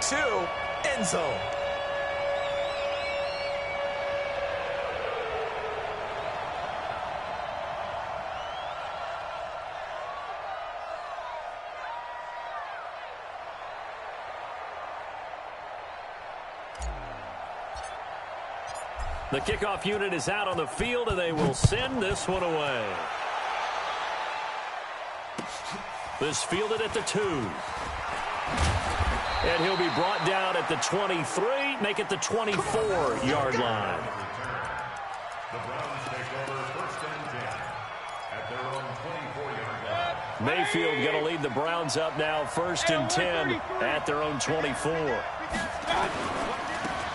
2, end zone. The kickoff unit is out on the field, and they will send this one away. This fielded at the 2. And he'll be brought down at the 23, make it the 24-yard line. The Browns take over first and 10 at their own 24-yard line. Mayfield going to lead the Browns up now, first and 10 at their own 24.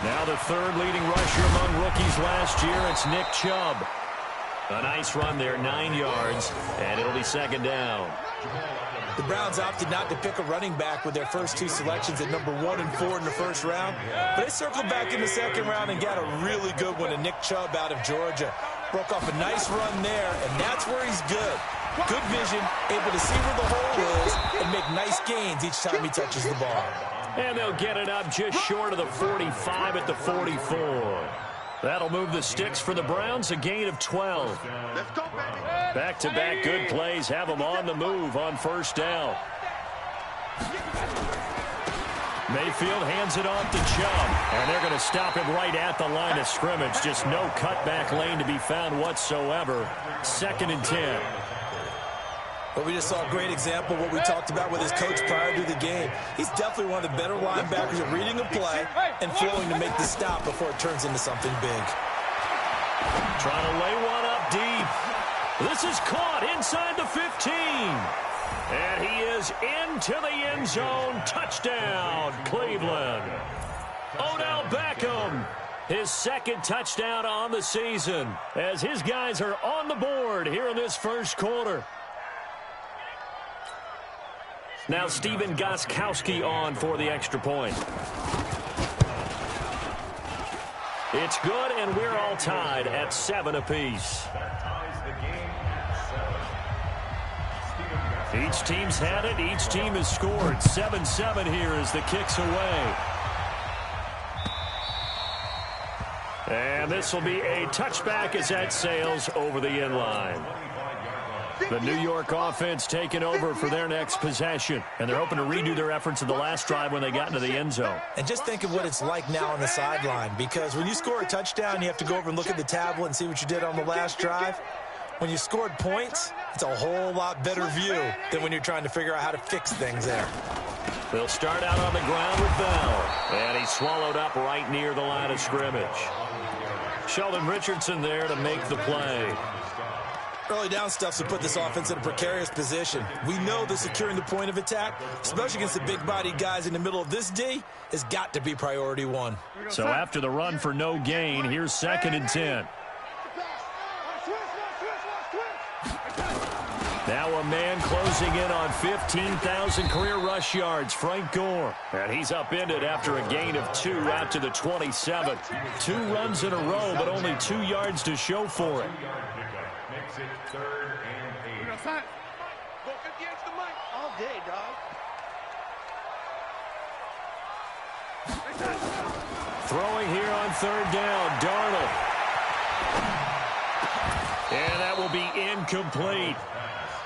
Now the third leading rusher among rookies last year, it's Nick Chubb. A nice run there, 9 yards, and it'll be second down. The Browns opted not to pick a running back with their first 2 selections at number 1 and 4 in the first round. But they circled back in the second round and got a really good one in Nick Chubb out of Georgia. Broke off a nice run there, and that's where he's good. Good vision, able to see where the hole is, and make nice gains each time he touches the ball. And they'll get it up just short of the 45 at the 44. That'll move the sticks for the Browns, a gain of 12. Back-to-back good plays have them on the move on first down. Mayfield hands it off to Chubb, and they're going to stop him right at the line of scrimmage. Just no cutback lane to be found whatsoever. Second and 10. But we just saw a great example of what we talked about with his coach prior to the game. He's definitely one of the better linebackers at reading a play and flowing to make the stop before it turns into something big. Trying to lay one up deep. This is caught inside the 15. And he is into the end zone. Touchdown, Cleveland. Odell Beckham, his second touchdown on the season, as his guys are on the board here in this first quarter. Now Stephen Gostkowski on for the extra point. It's good, and we're all tied at 7 apiece. Each team's had it. Each team has scored. 7-7 here as the kick's away. And this will be a touchback as that sails over the end line. The New York offense taking over for their next possession. And they're hoping to redo their efforts in the last drive when they got into the end zone. And just think of what it's like now on the sideline. Because when you score a touchdown, you have to go over and look at the tablet and see what you did on the last drive. When you scored points, it's a whole lot better view than when you're trying to figure out how to fix things there. They'll start out on the ground with Bell. And he's swallowed up right near the line of scrimmage. Sheldon Richardson there to make the play. Early down stuffs will put this offense in a precarious position. We know that securing the point of attack, especially against the big-bodied guys in the middle of this D, has got to be priority 1. So after the run for no gain, here's second and 10. Now a man closing in on 15,000 career rush yards, Frank Gore. And he's upended after a gain of 2 out to the 27. 2 runs in a row, but only 2 yards to show for it. Makes it third and 8. Go 58 to the mic all day, dog. Throwing here on third down, Darnold. And that will be incomplete.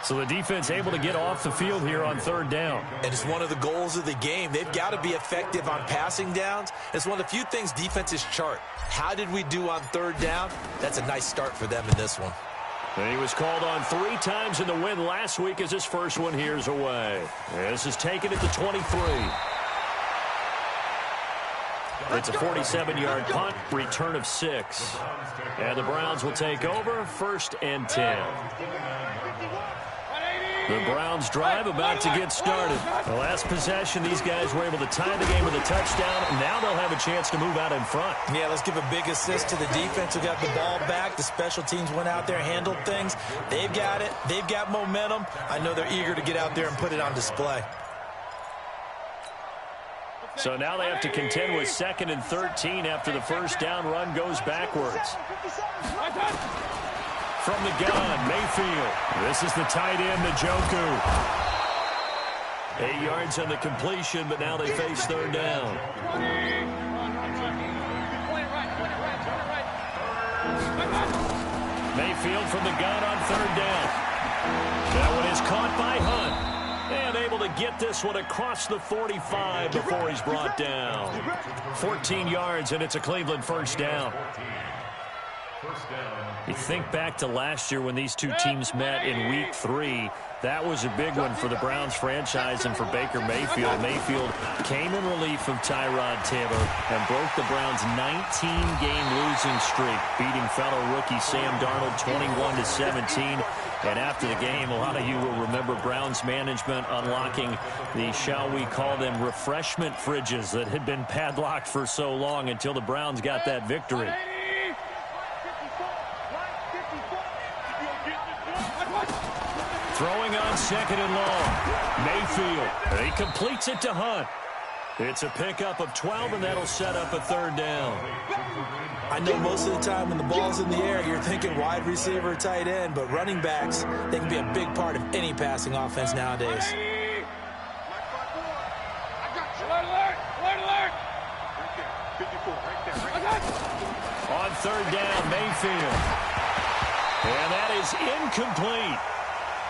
So the defense able to get off the field here on third down. And it's one of the goals of the game. They've got to be effective on passing downs. It's one of the few things defenses chart. How did we do on third down? That's a nice start for them in this one. And he was called on 3 times in the win last week as his first one here's away. This is taken at the 23. It's a 47-yard punt, return of 6. And the Browns will take over, first and 10. The Browns drive about to get started. The last possession, these guys were able to tie the game with a touchdown. Now they'll have a chance to move out in front. Yeah, let's give a big assist to the defense who got the ball back. The special teams went out there, handled things. They've got it. They've got momentum. I know they're eager to get out there and put it on display. So now they have to contend with second and 13 after the first down run goes backwards. From the gun, Mayfield. This is the tight end, Njoku. 8 yards on the completion, but now they face third down. Mayfield from the gun on third down. That one is caught by Hunt. And able to get this one across the 45 before he's brought down. 14 yards, and it's a Cleveland first down. You think back to last year when these two teams met in Week 3. That was a big one for the Browns franchise and for Baker Mayfield. Mayfield came in relief of Tyrod Taylor and broke the Browns' 19-game losing streak, beating fellow rookie Sam Darnold 21-17. And after the game, a lot of you will remember Browns management unlocking the, shall we call them, refreshment fridges that had been padlocked for so long until the Browns got that victory. Throwing on second and long. Mayfield. He completes it to Hunt. It's a pickup of 12, and that'll set up a third down. I know most of the time when the ball's in the air, you're thinking wide receiver or tight end, but running backs, they can be a big part of any passing offense nowadays. On third down, Mayfield. And that is incomplete.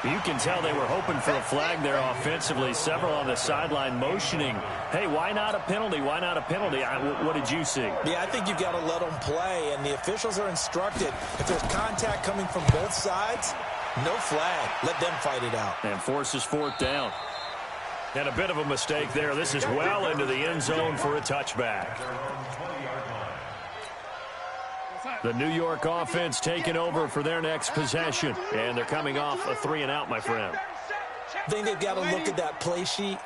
You can tell they were hoping for a flag there offensively. Several on the sideline motioning, hey, why not a penalty? Why not a penalty? What did you see? Yeah, I think you've got to let them play, and the officials are instructed. If there's contact coming from both sides, no flag. Let them fight it out. And forces fourth down. And a bit of a mistake there. This is well into the end zone for a touchback. The New York offense taking over for their next possession. And they're coming off a 3-and-out, my friend. I think they've got to look at that play sheet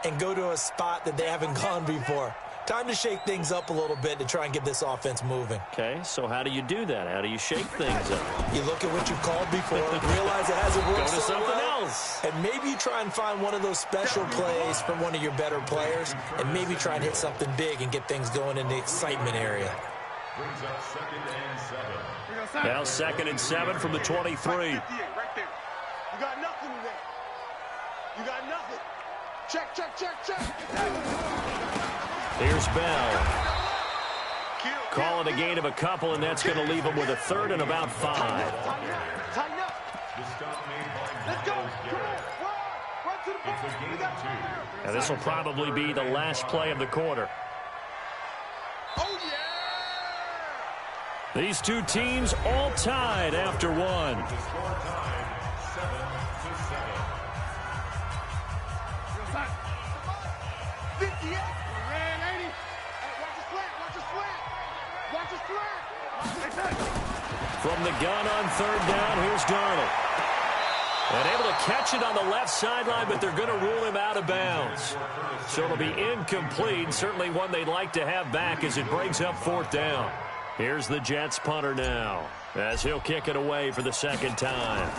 and go to a spot that they haven't gone before. Time to shake things up a little bit to try and get this offense moving. Okay, so how do you do that? How do you shake things up? You look at what you've called before, realize it hasn't worked Go to so something well, else. and maybe you try and find one of those special plays from one of your better players, and maybe try and hit something big and get things going in the excitement area. Brings up 2nd and 7. Now 2nd and 7 from the 23. Right there. You got nothing today. You got nothing. Check, check, check, check. Here's Bell. Call it a gain of a couple, and that's going to leave him with a 3rd and about 5. Tighten up. The stop made by Let's go. Miles Come Garrett. on. Run to the ball. It's a gain We got of 2. Now this will probably be the last play of the quarter. Oh, yeah. These two teams all tied after one. The score tied 7-7. 58. Red 80. Hey, watch his flat. Watch his flat. Watch his flat. From the gun on third down, here's Darnold. And able to catch it on the left sideline, but they're going to rule him out of bounds. So it'll be incomplete. Certainly one they'd like to have back as it brings up fourth down. Here's the Jets punter now, as he'll kick it away for the second time.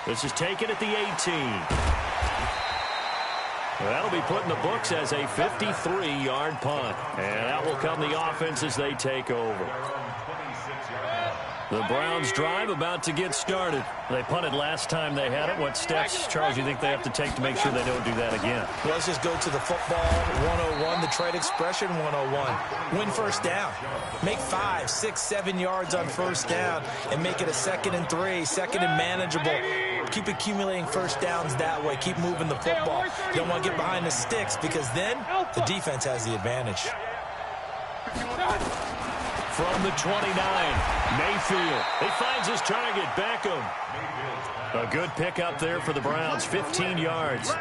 This is taken at the 18. That'll be put in the books as a 53-yard punt. And that will come the offense as they take over. The Browns drive about to get started. They punted last time they had it. What steps, Charles, you think they have to take to make sure they don't do that again? Well, let's just go to the football 101, the trade expression 101. Win first down. Make 5, 6, 7 yards on first down and make it a 2nd and 3, 2nd and manageable. Keep accumulating first downs that way. Keep moving the football. You don't want to get behind the sticks because then the defense has the advantage. From the 29, Mayfield. He finds his target, Beckham. A good pickup there for the Browns, 15 yards. A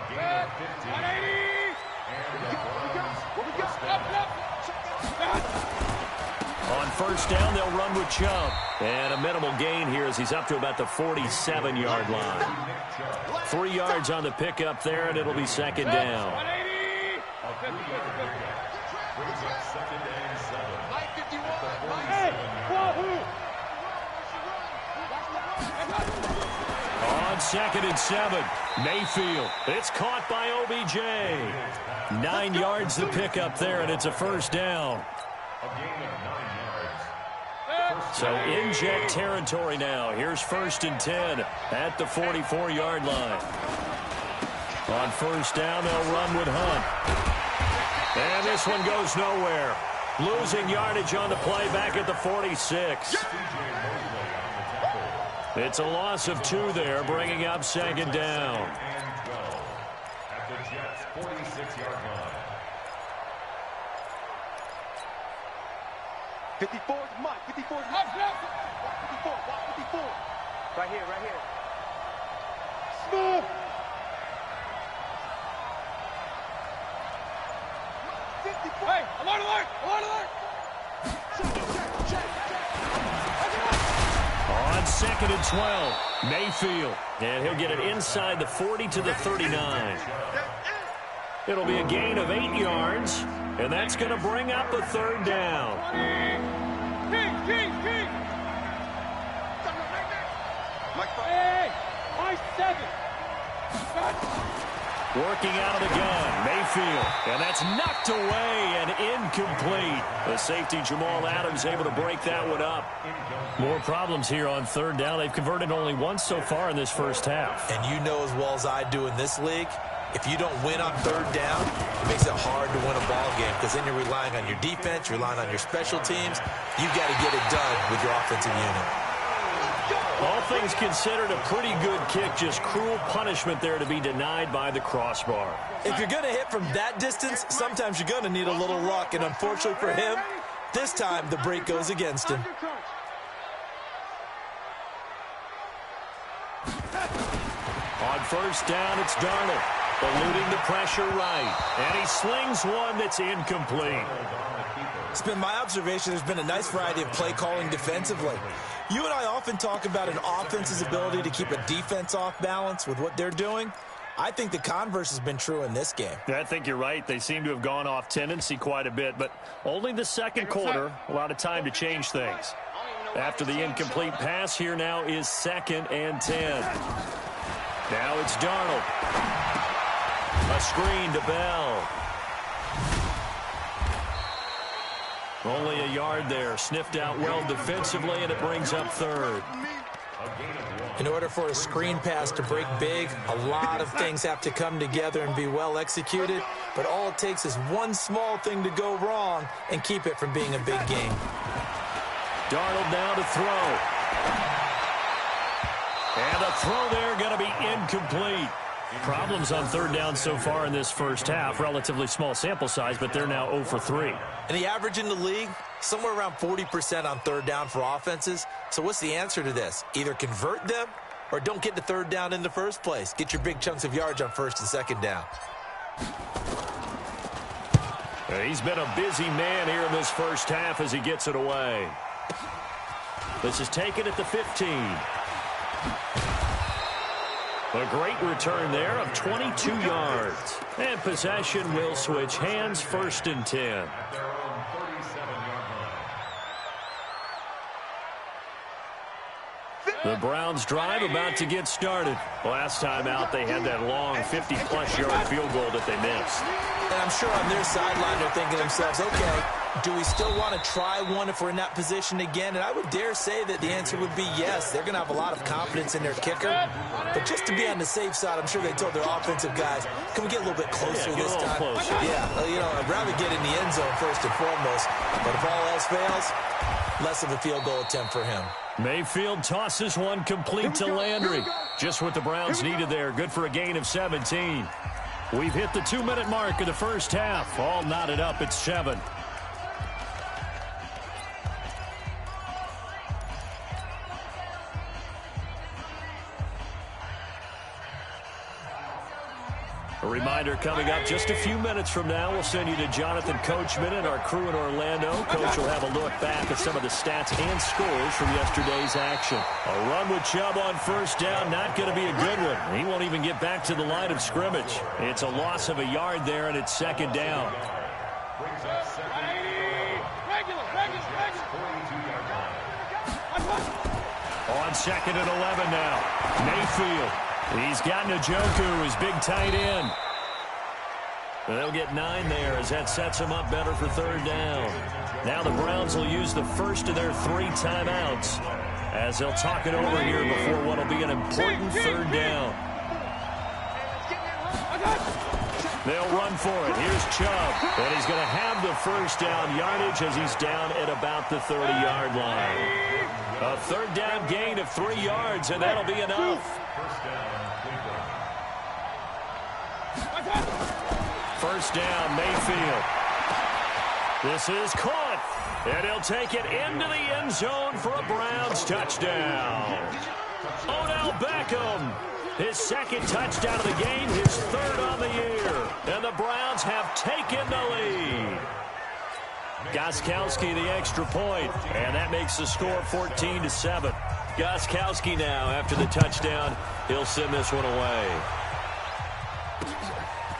gain of 15. On first down, they'll run with Chubb. And a minimal gain here as he's up to about the 47-yard line. 3 yards on the pickup there, and it'll be second down. Brings up 2nd and 7. On 2nd and 7, Mayfield. It's caught by OBJ. 9 yards the pickup there, and it's a first down. A gain of 9 yards. So in jet territory now. Here's 1st and 10 at the 44-yard line. On 1st down, they'll run with Hunt. And this one goes nowhere. Losing yardage on the play back at the 46. It's a loss of 2 there, bringing up 2nd down. At the Jets' 46-yard line. 54 is mine. 54 is mine. Walk 54. Walk 54. Right here, right here. Smooth. 54. Hey, alert, alert, alert, alert. On 2nd and 12, Mayfield. And he'll get it inside the 40 to the 39. It'll be a gain of 8 yards, and that's going to bring up a 3rd down. Hey, my 7. Working out of the gun, Mayfield. And that's knocked away and incomplete. The safety, Jamal Adams, able to break that one up. More problems here on 3rd down. They've converted only once so far in this first half. And you know as well as I do in this league, if you don't win on 3rd down, it makes it hard to win a ball game because then you're relying on your defense, you're relying on your special teams. You've got to get it done with your offensive unit. All things considered, a pretty good kick. Just cruel punishment there to be denied by the crossbar. If you're going to hit from that distance, sometimes you're going to need a little luck. And unfortunately for him, this time the break goes against him. On 1st down, it's Darnold. Eluding the pressure right. And he slings one that's incomplete. It's been my observation there's been a nice variety of play calling defensively. You and I often talk about an offense's ability to keep a defense off balance with what they're doing. I think the converse has been true in this game. I think you're right. They seem to have gone off tendency quite a bit, but only the 2nd quarter, a lot of time to change things. After the incomplete pass, here now is 2nd and 10. Now it's Darnold. A screen to Bell. Only a yard there. Sniffed out well defensively, and it brings up 3rd. In order for a screen pass to break big, a lot of things have to come together and be well executed, but all it takes is one small thing to go wrong and keep it from being a big game. Darnold now to throw. And the throw there going to be incomplete. Problems on 3rd down so far in this first half. Relatively small sample size, but they're now 0 for 3. And the average in the league, somewhere around 40% on 3rd down for offenses. So what's the answer to this? Either convert them or don't get to 3rd down in the first place. Get your big chunks of yards on 1st and 2nd down. He's been a busy man here in this first half as he gets it away. This is taken at the 15. A great return there of 22 yards. And possession will switch hands, 1st and 10. The Browns drive about to get started. Last time out, they had that long 50-plus yard field goal that they missed. And I'm sure on their sideline they're thinking to themselves, okay, do we still want to try one if we're in that position again? And I would dare say that the answer would be yes. They're going to have a lot of confidence in their kicker. But just to be on the safe side, I'm sure they told their offensive guys, can we get a little bit closer this time? Closer. Yeah, you know, I'd rather get in the end zone first and foremost. But if all else fails, less of a field goal attempt for him. Mayfield tosses one complete to Landry. Just what the Browns needed there. Good for a gain of 17. We've hit the 2-minute mark of the first half. All knotted up at 7. A reminder coming up just a few minutes from now, we'll send you to Jonathan Coachman and our crew in Orlando. Coach will have a look back at some of the stats and scores from yesterday's action. A run with Chubb on 1st down, not going to be a good one. He won't even get back to the line of scrimmage. It's a loss of a yard there, and it's 2nd down. On 2nd and 11 now, Mayfield. He's got Njoku, his big tight end. They'll get 9 there as that sets them up better for third down. Now the Browns will use the first of their 3 timeouts as they'll talk it over here before what will be an important third down. They'll run for it. Here's Chubb, and he's going to have the first down yardage as he's down at about the 30-yard line. A third down gain of 3 yards, and that'll be enough. First down, Mayfield. This is caught, and he'll take it into the end zone for a Browns touchdown. Odell Beckham, his second touchdown of the game, his third on the year, and the Browns have taken the lead. Gostkowski the extra point, and that makes the score 14-7. Gostkowski now, after the touchdown, he'll send this one away.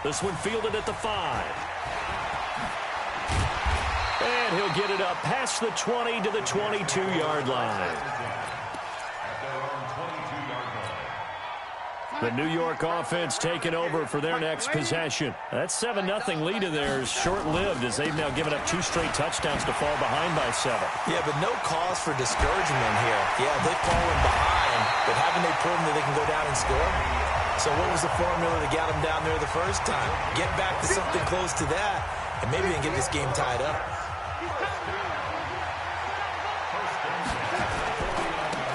This one fielded at the 5. And he'll get it up past the 20 to the 22-yard line. The New York offense taking over for their next possession. That 7-0 lead of theirs short-lived as they've now given up 2 straight touchdowns to fall behind by 7. Yeah, but no cause for discouragement here. Yeah, they've fallen behind, but haven't they proven that they can go down and score? So what was the formula that got them down there the first time? Get back to something close to that, and maybe they can get this game tied up.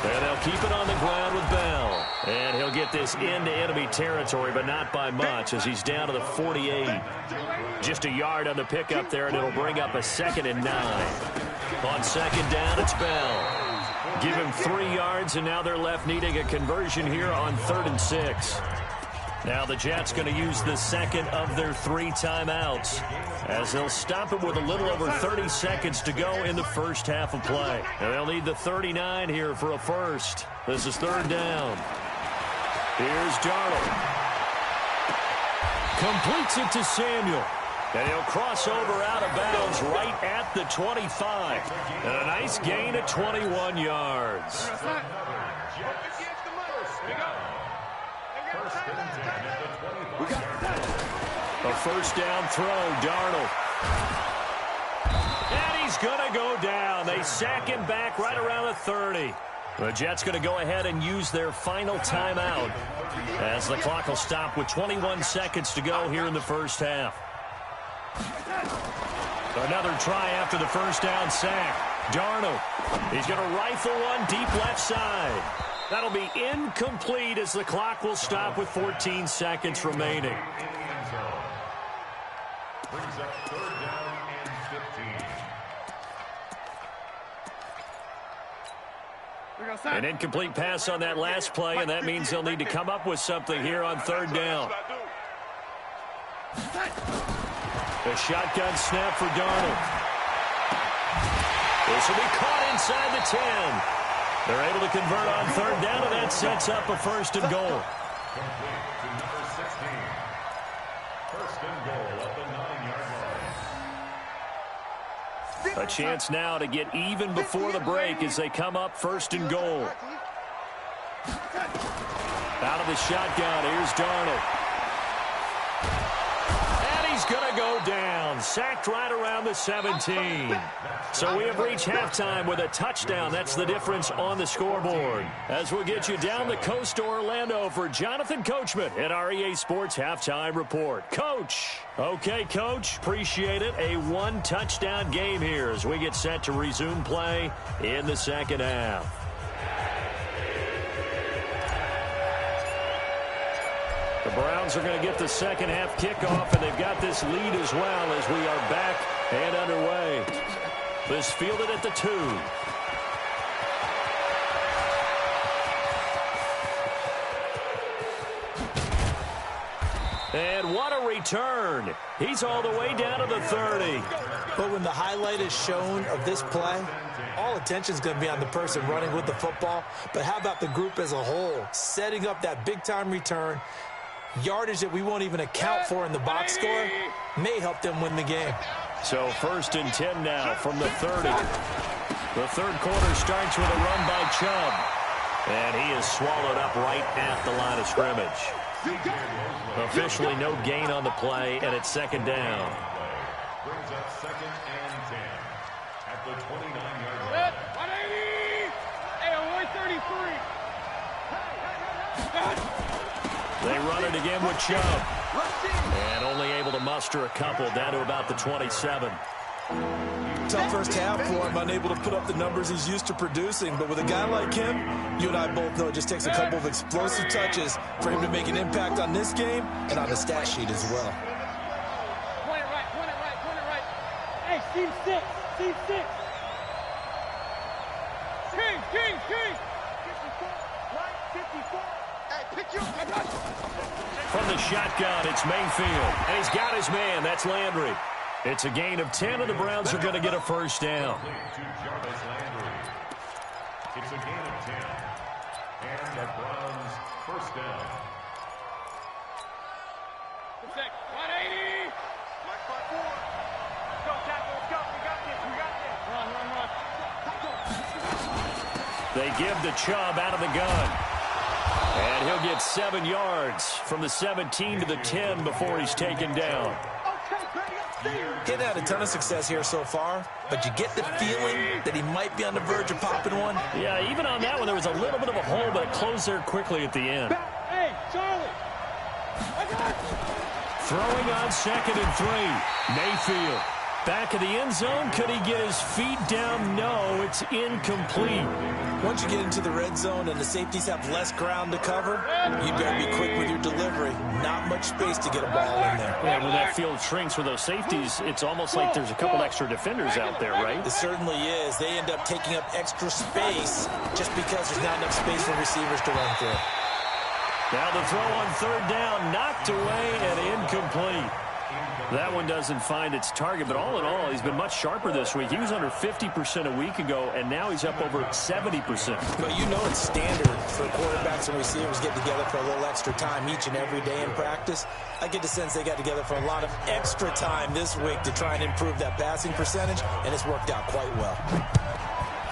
And they'll keep it on the ground with Bell. And he'll get this into enemy territory, but not by much as he's down to the 48. Just a yard on the pickup there, and it'll bring up a 2nd and 9. On second down, it's Bell. Give him 3 yards, and now they're left needing a conversion here on 3rd and 6. Now the Jets going to use the second of their 3 timeouts as they'll stop it with a little over 30 seconds to go in the first half of play. And they'll need the 39 here for a first. This is 3rd down. Here's Darnold. Completes it to Samuel. And he'll cross over out of bounds right at the 25. And a nice gain of 21 yards. A first down throw, Darnold. And he's going to go down. They sack him back right around the 30. The Jets going to go ahead and use their final timeout as the clock will stop with 21 seconds to go here in the first half. Another try after the first down sack. Darnold. He's going to rifle one deep left side. That'll be incomplete as the clock will stop with 14 seconds remaining. Brings up 3rd down and 15. An incomplete pass on that last play, and that means they'll need to come up with something here on 3rd down. A shotgun snap for Darnold. This will be caught inside the 10. They're able to convert on 3rd down, and that sets up a 1st and goal. Complete to number 16. 1st and goal at the 9-yard line. A chance now to get even before the break as they come up 1st and goal. Out of the shotgun, here's Darnold. And he's going to go down. Sacked right around the 17. So we have reached halftime with a touchdown. That's the difference on the scoreboard. As we'll get you down the coast to Orlando for Jonathan Coachman at our EA Sports Halftime Report. Coach. Okay, Coach. Appreciate it. A 1-touchdown game here as we get set to resume play in the second half. The Browns are going to get the second half kickoff, and they've got this lead as well as we are back and underway. This fielded at the 2. And what a return. He's all the way down to the 30. But when the highlight is shown of this play, all attention is going to be on the person running with the football. But how about the group as a whole? Setting up that big-time return, yardage that we won't even account for in the box score, may help them win the game. So 1st and 10 now from the 30. The third quarter starts with a run by Chubb. And he is swallowed up right at the line of scrimmage. Officially no gain on the play, and it's second down. Brings up 2nd and 10 at the 29-yard line. 180! Hey, 133! They run it again with Chubb. And only able to muster a couple down to about the 27. Tough first half for him, unable to put up the numbers he's used to producing. But with a guy like him, you and I both know it just takes a couple of explosive touches for him to make an impact on this game and on the stat sheet as well. Point it right. Hey, team 6. King. 54. Right, 54. Hey, pick you up. From the shotgun, it's Mayfield. And he's got his man. That's Landry. It's a gain of 10, and the Browns are going to get a first down. It's a gain of 10. And the Browns first down. 180! Mike 5-4. Go, tackle, let's go. We got this. Run. They give the Chubb out of the gun. And he'll get 7 yards from the 17 to the 10 before he's taken down. He's had a ton of success here so far, but you get the feeling that he might be on the verge of popping one. Yeah, even on that one, there was a little bit of a hole, but it closed there quickly at the end. Hey, Charlie. Throwing on 2nd and 3. Mayfield. Back of the end zone. Could he get his feet down? No, it's incomplete. Once you get into the red zone and the safeties have less ground to cover, you better be quick with your delivery. Not much space to get a ball in there. Yeah, when that field shrinks with those safeties, it's almost like there's a couple extra defenders out there, right? It certainly is. They end up taking up extra space just because there's not enough space for receivers to run through. Now the throw on 3rd down, knocked away and incomplete. That one doesn't find its target, but all in all, he's been much sharper this week. He was under 50% a week ago, and now he's up over 70%. But you know it's standard for quarterbacks and receivers get together for a little extra time each and every day in practice. I get the sense they got together for a lot of extra time this week to try and improve that passing percentage, and it's worked out quite well.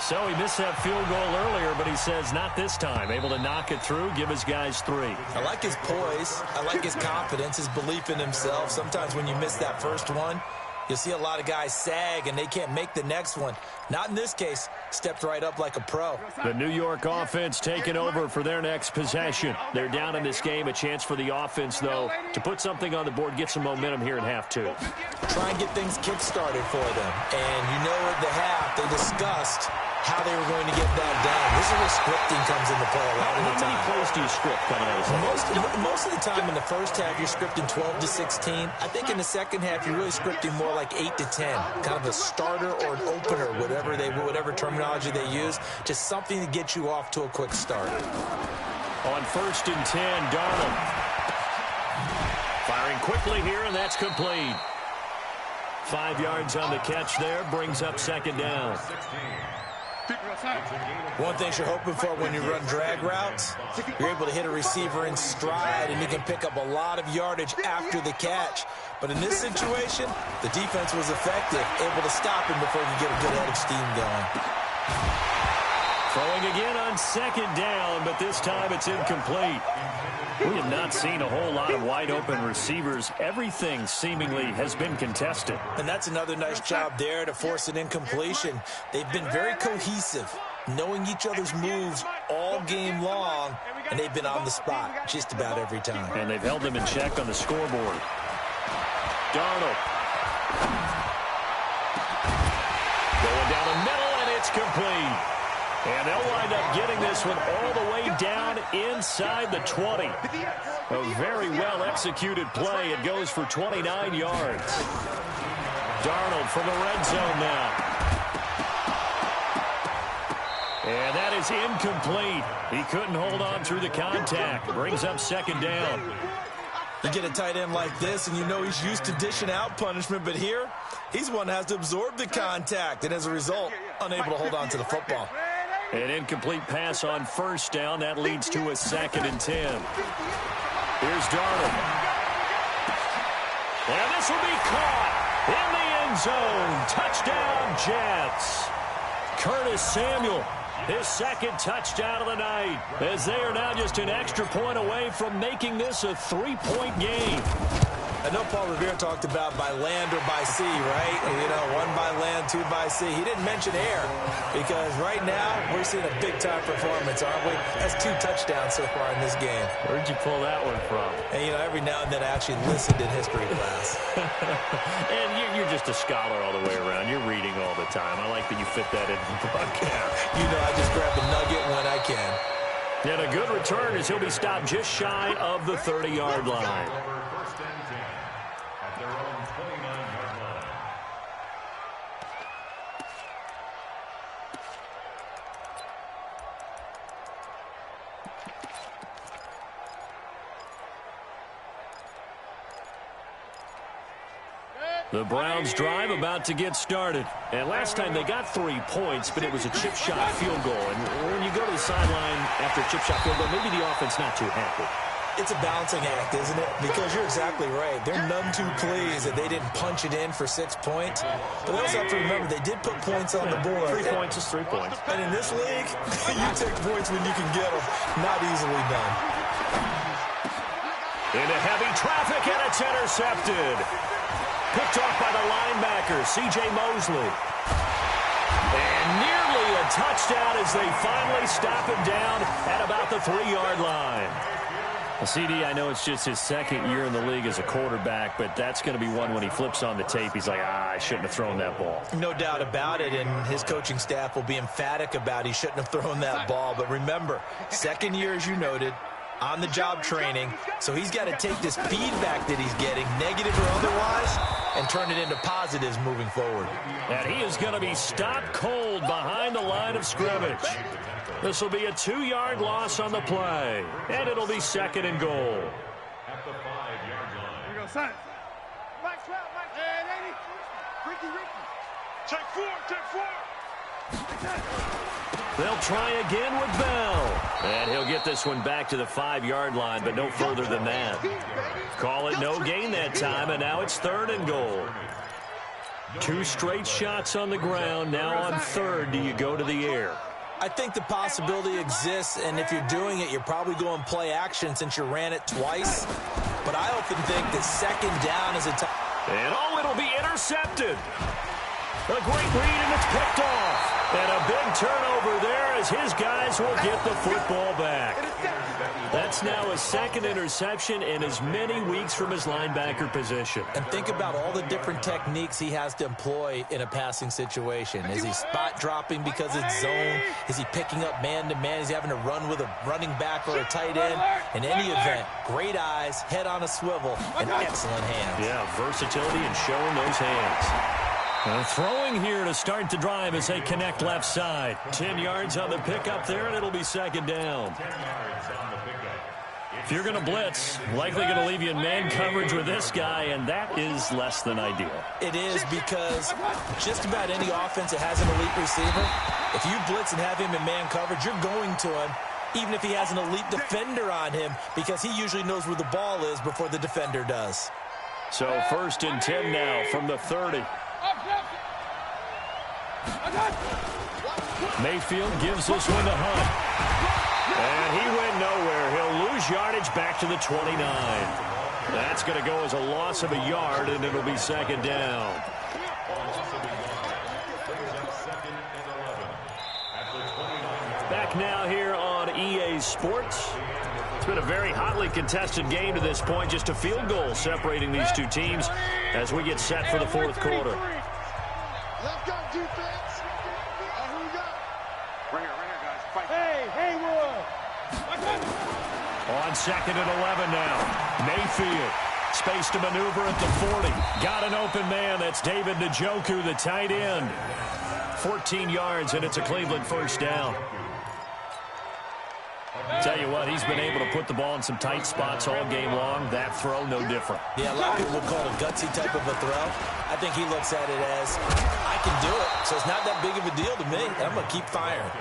So he missed that field goal earlier, but he says not this time. Able to knock it through, give his guys 3. I like his poise. I like his confidence, his belief in himself. Sometimes when you miss that first one, you'll see a lot of guys sag and they can't make the next one. Not in this case. Stepped right up like a pro. The New York offense taking over for their next possession. They're down in this game. A chance for the offense, though, to put something on the board, get some momentum here in half 2. Try and get things kick-started for them. And you know at the half they discussed how they were going to get that done. This is where scripting comes into play a lot of the time. How many plays do you script coming out of this? Most of the time in the first half, you're scripting 12 to 16. I think in the second half, you're really scripting more like 8 to 10. Kind of a starter or an opener, whatever terminology they use. Just something to get you off to a quick start. On 1st and 10, Darnold. Firing quickly here, and that's complete. 5 yards on the catch there, brings up 2nd down. One thing you're hoping for when you run drag routes, you're able to hit a receiver in stride and you can pick up a lot of yardage after the catch. But in this situation, the defense was effective, able to stop him before you get a good head of steam going. Throwing again on 2nd down, but this time it's incomplete. We have not seen a whole lot of wide-open receivers. Everything seemingly has been contested. And that's another nice job there to force an incompletion. They've been very cohesive, knowing each other's moves all game long, and they've been on the spot just about every time. And they've held them in check on the scoreboard. Darnold. Going down the middle, and it's complete. And they'll wind up getting this one all the way down inside the 20. A very well-executed play. It goes for 29 yards. Darnold from the red zone now. And that is incomplete. He couldn't hold on through the contact. Brings up 2nd down. You get a tight end like this, and you know he's used to dishing out punishment, but here, he's one that has to absorb the contact, and as a result, unable to hold on to the football. An incomplete pass on 1st down. That leads to a 2nd and 10. Here's Darnold. And this will be caught in the end zone. Touchdown, Jets. Curtis Samuel his second touchdown of the night, as they are now just an extra point away from making this a 3-point game. I know Paul Revere talked about by land or by sea, right? You know, 1 by land, 2 by sea. He didn't mention air because right now we're seeing a big-time performance, aren't we? That's 2 touchdowns so far in this game. Where'd you pull that one from? And, you know, every now and then I actually listened in history class. And you're just a scholar all the way around. You're reading all the time. I like that you fit that into the broadcast. You know, I just grab a nugget when I can. And a good return as he'll be stopped just shy of the 30-yard line. The Browns drive about to get started. And last time they got 3 points, but it was a chip shot field goal. And when you go to the sideline after a chip shot field goal, maybe the offense not too happy. It's a balancing act, isn't it? Because you're exactly right. They're none too pleased that they didn't punch it in for 6 points. But they also have to remember they did put points on the board. 3 points is 3 points. And in this league, you take points when you can get them. Not easily done. Into heavy traffic, and it's intercepted. Picked off by the linebacker, C.J. Mosley. And nearly a touchdown as they finally stop him down at about the 3-yard line. Well, CD, I know it's just his second year in the league as a quarterback, but that's going to be one when he flips on the tape. He's like, I shouldn't have thrown that ball. No doubt about it, and his coaching staff will be emphatic about he shouldn't have thrown that ball. But remember, second year, as you noted, on-the-job training, so he's got to take this feedback that he's getting, negative or otherwise, and turn it into positives moving forward. And he is going to be stopped cold behind the line of scrimmage. This will be a 2-yard loss on the play, and it'll be 2nd and goal. At the 5-yard line. Here we go, son. Mike, Mike. Hey, lady. Ricky. Check 4. They'll try again with Bell. And he'll get this one back to the 5-yard line, but no further than that. Call it no gain that time, and now it's 3rd and goal. 2 straight shots on the ground. Now on 3rd, do you go to the air? I think the possibility exists, and if you're doing it, you're probably going play action since you ran it twice. But I often think that 2nd down is a time. And it'll be intercepted. A great read, and it's picked off. And a big turnover there as his guys will get the football back. That's now his 2nd interception in as many weeks from his linebacker position. And think about all the different techniques he has to employ in a passing situation. Is he spot dropping because it's zone? Is he picking up man-to-man? Is he having to run with a running back or a tight end? In any event, great eyes, head on a swivel, and excellent hands. Yeah, versatility and showing those hands. Throwing here to start the drive as they connect left side. 10 yards on the pickup there, and it'll be 2nd down. If you're going to blitz, likely going to leave you in man coverage with this guy, and that is less than ideal. It is, because just about any offense that has an elite receiver, if you blitz and have him in man coverage, you're going to him, even if he has an elite defender on him, because he usually knows where the ball is before the defender does. So 1st and 10 now from the 30. Mayfield gives this one to Hunt. And he went nowhere. He'll lose yardage back to the 29. That's going to go as a loss of a yard, and it'll be 2nd down. Back now here on EA Sports. It's been a very hotly contested game to this point. Just a field goal separating these two teams as we get set for the 4th quarter. Let's go, defense. Who we got? Right here, guys. Fight. Hey, Haywood. On 2nd and 11 now. Mayfield. Space to maneuver at the 40. Got an open man. That's David Njoku, the tight end. 14 yards, and it's a Cleveland 1st down. Tell you what, he's been able to put the ball in some tight spots all game long. That throw, no different. Yeah, a lot of people would call it a gutsy type of a throw. I think he looks at it as, I can do it, so it's not that big of a deal to me. I'm going to keep firing.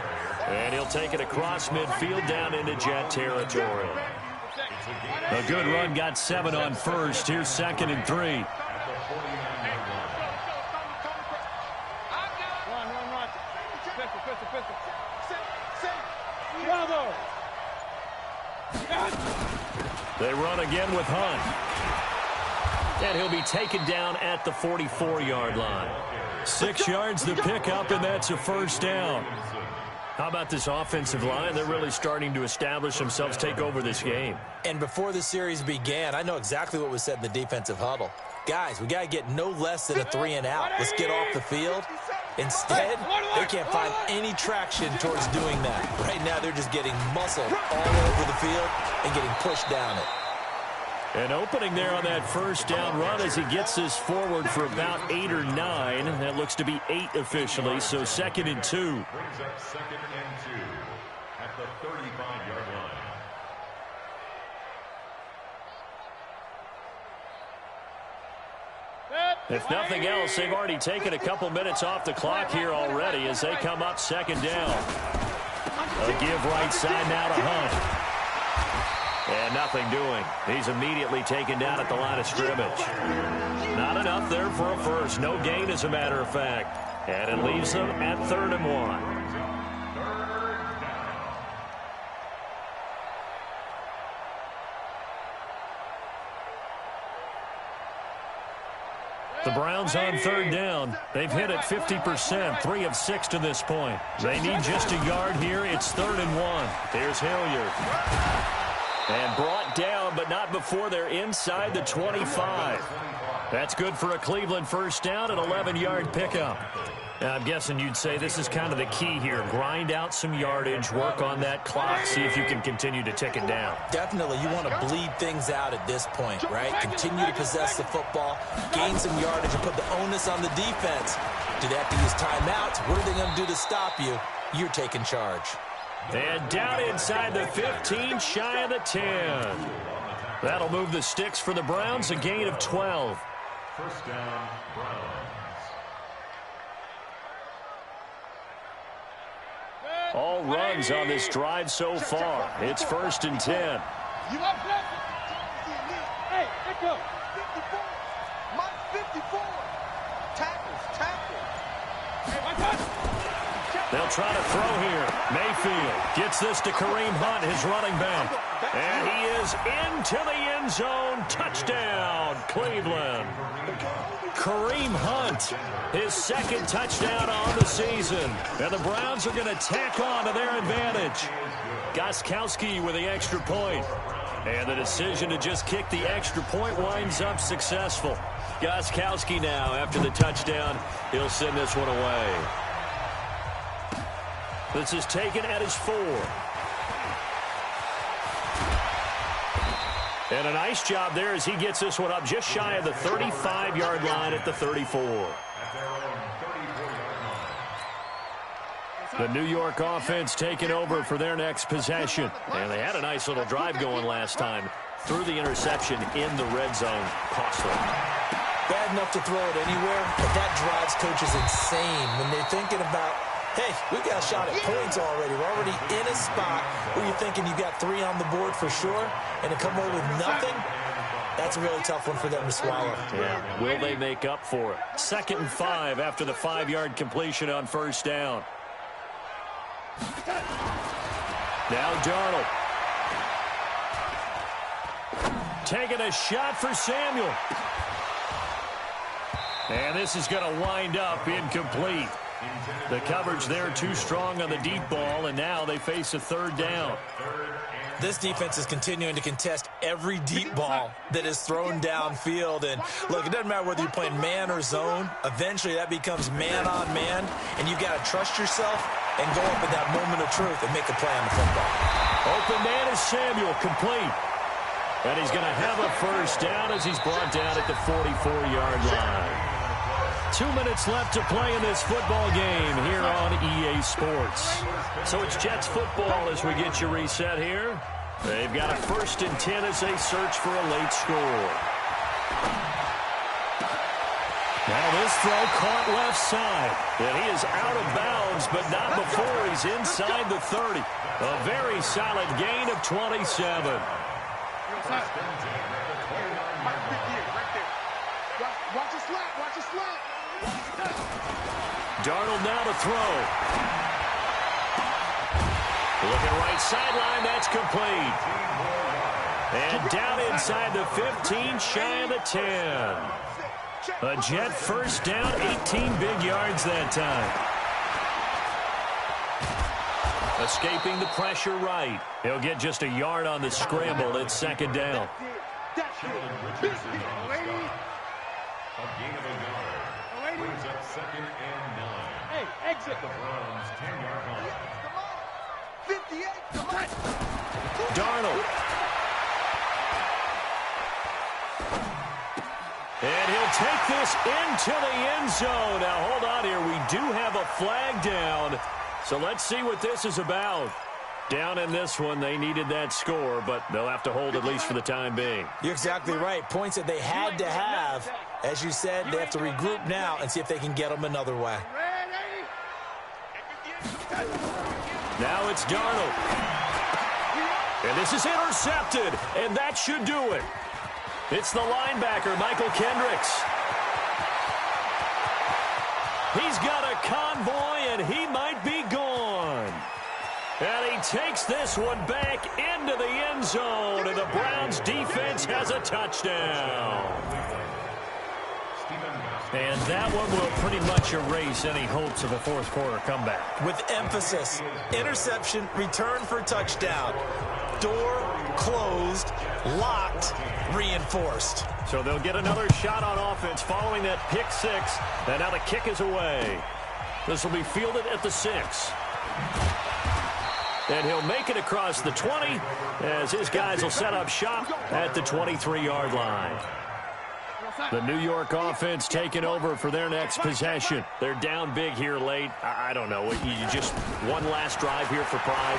And he'll take it across midfield down into Jet territory. A good run, got 7 on 1st. Here's 2nd and 3. Run. Pistol. They run again with Hunt. And he'll be taken down at the 44-yard line. 6 yards to pick up, and that's a first down. How about this offensive line? They're really starting to establish themselves, take over this game. And before the series began, I know exactly what was said in the defensive huddle. Guys, we got to get no less than a 3-and-out. Let's get off the field. Instead, they can't find any traction towards doing that. Right now, they're just getting muscled all over the field and getting pushed down it. An opening there on that first down run as he gets this forward for about 8 or 9. That looks to be 8 officially, so 2nd and 2. Brings up 2nd and 2 at the 35-yard line. If nothing else, they've already taken a couple minutes off the clock here already as they come up 2nd down. A give right side now to Hunt. And nothing doing. He's immediately taken down at the line of scrimmage. Not enough there for a first. No gain, as a matter of fact. And it leaves them at 3rd and 1. The Browns on 3rd down. They've hit it 50%, 3 of 6 to this point. They need just a yard here. It's 3rd and 1. Here's Hilliard. And brought down, but not before they're inside the 25. That's good for a Cleveland first down, an 11-yard pickup. Now, I'm guessing you'd say this is kind of the key here. Grind out some yardage, work on that clock, see if you can continue to tick it down. Definitely, you want to bleed things out at this point, right? Continue to possess the football, gain some yardage, and put the onus on the defense. Do they have to use timeouts? What are they going to do to stop you? You're taking charge. And down inside the 15, shy of the 10. That'll move the sticks for the Browns, a gain of 12. First down, Browns. All runs on this drive so far. It's 1st and 10. Hey, echo. 54. Mike 54. Tackles. Hey, my touch. They'll try to throw here. Mayfield gets this to Kareem Hunt, his running back. And he is into the end zone. Touchdown, Cleveland. Kareem Hunt, his 2nd touchdown on the season. And the Browns are going to tack on to their advantage. Gostkowski with the extra point. And the decision to just kick the extra point winds up successful. Gostkowski now, after the touchdown, he'll send this one away. This is taken at his 4. And a nice job there as he gets this one up just shy of the 35-yard line at the 34. The New York offense taking over for their next possession. And they had a nice little drive going last time. Threw the interception in the red zone. Costly. Bad enough to throw it anywhere, but that drives coaches insane when they're thinking about, hey, we've got a shot at points already. We're already in a spot where you're thinking you got 3 on the board for sure, and to come away with nothing, that's a really tough one for them to swallow. Yeah, will they make up for it? 2nd and 5 after the 5-yard completion on first down. Now Darnold. Taking a shot for Samuel. And this is going to wind up incomplete. The coverage there too strong on the deep ball, and now they face a 3rd down. This defense is continuing to contest every deep ball that is thrown downfield. And, look, it doesn't matter whether you're playing man or zone. Eventually that becomes man-on-man, and you've got to trust yourself and go up at that moment of truth and make a play on the football. Open man is Samuel, complete. And he's going to have a first down as he's brought down at the 44-yard line. 2 minutes left to play in this football game here on EA Sports. So it's Jets football as we get you reset here. They've got a 1st and 10 as they search for a late score. Now this throw caught left side. And he is out of bounds, but not before he's inside the 30. A very solid gain of 27. Watch your slant. Watch your slant. Darnold now to throw. Looking right sideline, that's complete. And down inside the 15, shy of the 10. A Jet first down, 18 big yards that time. Escaping the pressure right. He'll get just a yard on the scramble. It's second down. A gain of a yard. Brings up 2nd and 9. Hey, exit. The Browns 10-yard line. 58, come on. Darnold. And he'll take this into the end zone. Now, hold on here. We do have a flag down. So let's see what this is about. Down in this one, they needed that score, but they'll have to hold at least for the time being. You're exactly right. Points that they had to have. As you said, they have to regroup now and see if they can get them another way. Now it's Darnold. And this is intercepted, and that should do it. It's the linebacker, Michael Kendricks. He's got a convoy, and he might be gone. And he takes this one back into the end zone, and the Browns defense has a touchdown. And that one will pretty much erase any hopes of a fourth quarter comeback. With emphasis, interception, return for touchdown. Door closed, locked, reinforced. So they'll get another shot on offense following that pick six. And now the kick is away. This will be fielded at the 6. And he'll make it across the 20 as his guys will set up shop at the 23-yard line. The New York offense taking over for their next possession. They're down big here late. I don't know. You just one last drive here for pride.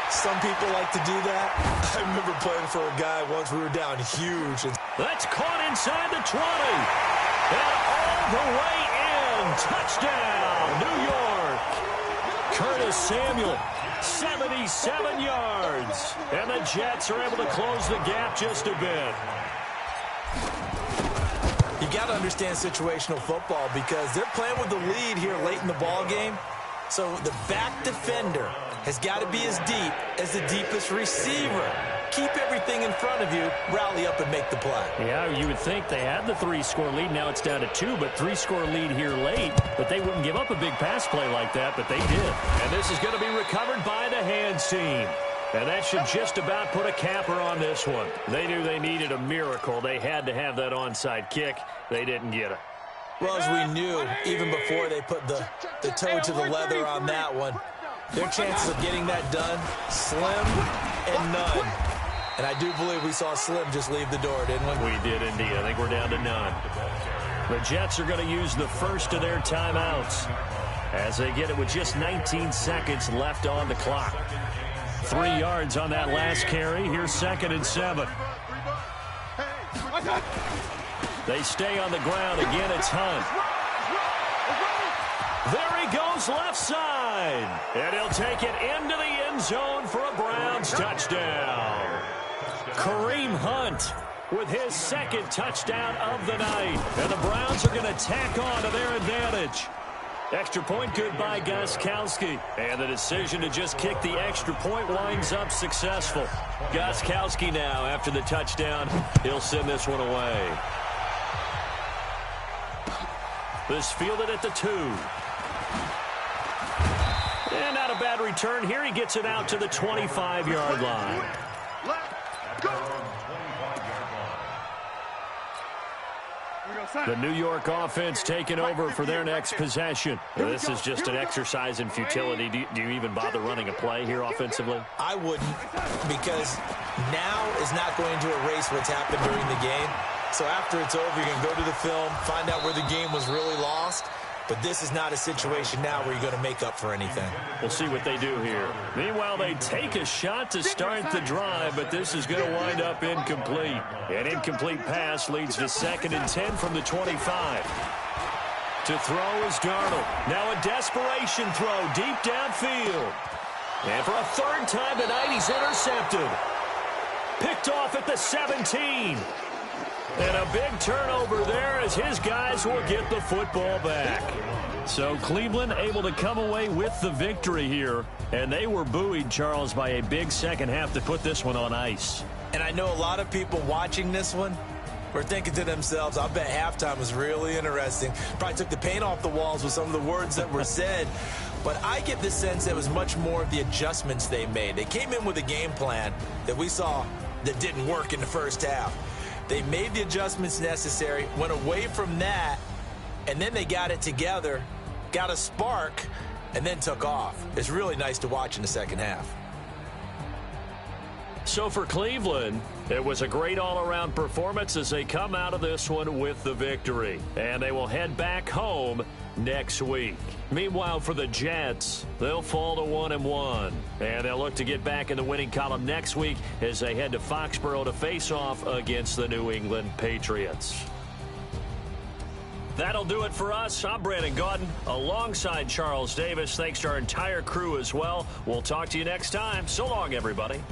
Some people like to do that. I remember playing for a guy once we were down huge. That's caught inside the 20. And all the way in. Touchdown, New York. Curtis Samuel, 77 yards. And the Jets are able to close the gap just a bit. You got to understand situational football because they're playing with the lead here late in the ball game. So the back defender has got to be as deep as the deepest receiver. Keep everything in front of you, rally up and make the play. Yeah, you would think they had the 3-score lead. Now it's down to 2, but 3-score lead here late. But they wouldn't give up a big pass play like that, but they did. And this is going to be recovered by the hands team. And that should just about put a capper on this one. They knew they needed a miracle. They had to have that onside kick. They didn't get it. Well, as we knew, even before they put the toe to the leather on that one, their chances of getting that done, slim and none. And I do believe we saw Slim just leave the door, didn't we? We did indeed. I think we're down to none. The Jets are going to use the first of their timeouts as they get it with just 19 seconds left on the clock. 3 yards on that last carry. Here's 2nd and 7. They stay on the ground. Again, it's Hunt. There he goes left side. And he'll take it into the end zone for a Browns touchdown. Kareem Hunt with his 2nd touchdown of the night. And the Browns are going to tack on to their advantage. Extra point good by Gostkowski. And the decision to just kick the extra point winds up successful. Gostkowski now, after the touchdown, he'll send this one away. This fielded at the 2. And not a bad return here. He gets it out to the 25-yard line. The New York offense taking over for their next possession. This is just an exercise in futility. Do you even bother running a play here offensively? I wouldn't, because now is not going to erase what's happened during the game. So after it's over, you can go to the film, find out where the game was really lost. But this is not a situation now where you're going to make up for anything. We'll see what they do here. Meanwhile, they take a shot to start the drive, but this is going to wind up incomplete. An incomplete pass leads to 2nd and 10 from the 25. To throw is Darnold. Now a desperation throw deep downfield. And for a 3rd time tonight, he's intercepted. Picked off at the 17. And a big turnover there as his guys will get the football back. So Cleveland able to come away with the victory here. And they were buoyed, Charles, by a big second half to put this one on ice. And I know a lot of people watching this one were thinking to themselves, I bet halftime was really interesting. Probably took the paint off the walls with some of the words that were said. But I get the sense it was much more of the adjustments they made. They came in with a game plan that we saw that didn't work in the first half. They made the adjustments necessary, went away from that, and then they got it together, got a spark, and then took off. It's really nice to watch in the second half. So for Cleveland, it was a great all-around performance as they come out of this one with the victory. And they will head back home next week. Meanwhile, for the Jets, they'll fall to 1-1. And they'll look to get back in the winning column next week as they head to Foxborough to face off against the New England Patriots. That'll do it for us. I'm Brandon Gaudin alongside Charles Davis. Thanks to our entire crew as well. We'll talk to you next time. So long, everybody.